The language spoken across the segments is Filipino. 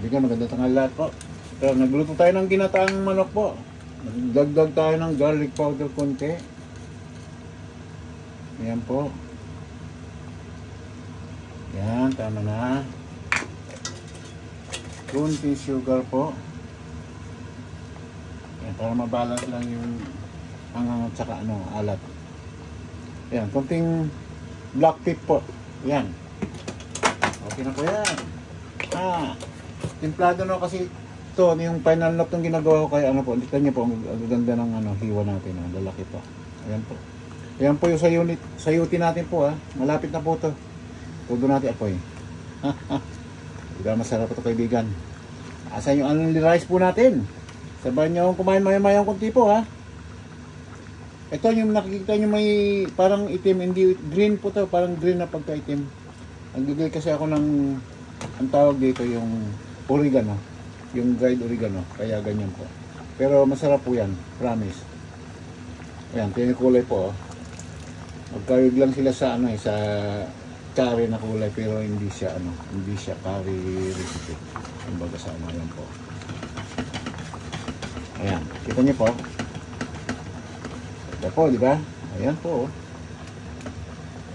Bigyan magandang tanghali lahat po. So, nagluto tayo ng ginataang manok po. Nagdagdag tayo ng garlic powder konti. Ayan po. Yan, tama na. Kunting sugar po. Yan, para mabalance lang yung ang tsaka alat. Yan, kunting black pepper po. Yan. Okay na po yan. Timplado na kasi ito, yung final lock ng ginagawa ko kaya po, dito niyo po, ang ganda ng hiwa natin, lalaki po. Ayan po. Ayan po yung sayuti natin po malapit na po ito. Todo natin apoy. Diba masarap ito kaibigan. Asan yung only rice po natin? Sabahan nyo kumain maya-maya konti po Ito yung nakikita nyo may parang itim, hindi green po to, parang green na pagka-itim. Nagbigay kasi ako ng, ang tawag dito yung oregano, yung dried oregano, kaya ganyan po. Pero masarap po yan, promise. Ayan, tinikulay po Magkawig lang sila sa sa curry na kulay, pero hindi siya hindi siya curry recipe. Kumbaga sa yan po. Ayan, kita niyo po. Ito po, di ba? Ayan po.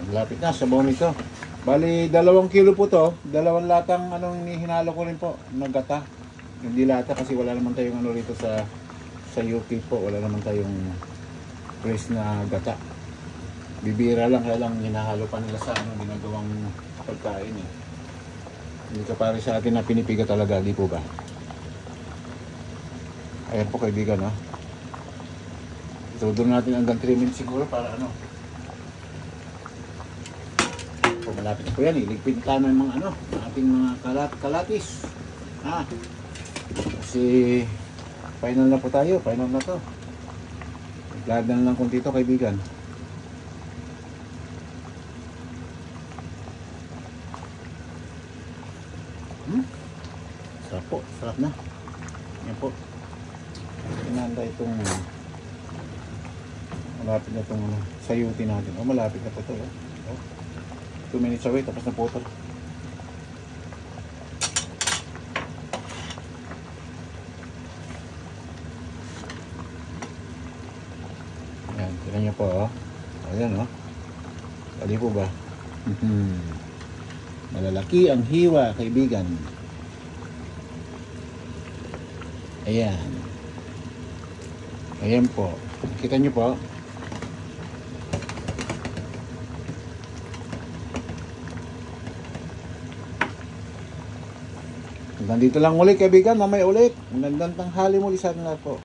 Malapit na, sabaw nito. Bali, 2 kilo po to. 2 latang hinalo ko rin po. Nagata. Hindi lata kasi wala naman tayong rito sa UK po. Wala naman tayong fresh na gata. Bibira lang, kaya lang hinahalo pa nila sa ginagawang pagkain Hindi ka pare sa atin na pinipiga talaga, di po ba? Ayan po kaibigan Itudo natin hanggang 3 minutes siguro para malapit na po yan iligpit tayo ng mga ating mga kalatis kasi final na po tayo, final na to. Nagladan lang kung dito kaibigan. Sarap po, sarap na. Yan po. Inanda itong malapit na itong sayuti natin. Malapit na po ito 2 minutes away, tapos na po ito. Ayan, tignan nyo po ayan Pwede po ba? Malalaki ang hiwa kaibigan. Ayan. Ayan po. Kita nyo po. Nandito lang ulit kaibigan. Mamaya ulit. Magandang tanghali muli sa atin lahat po.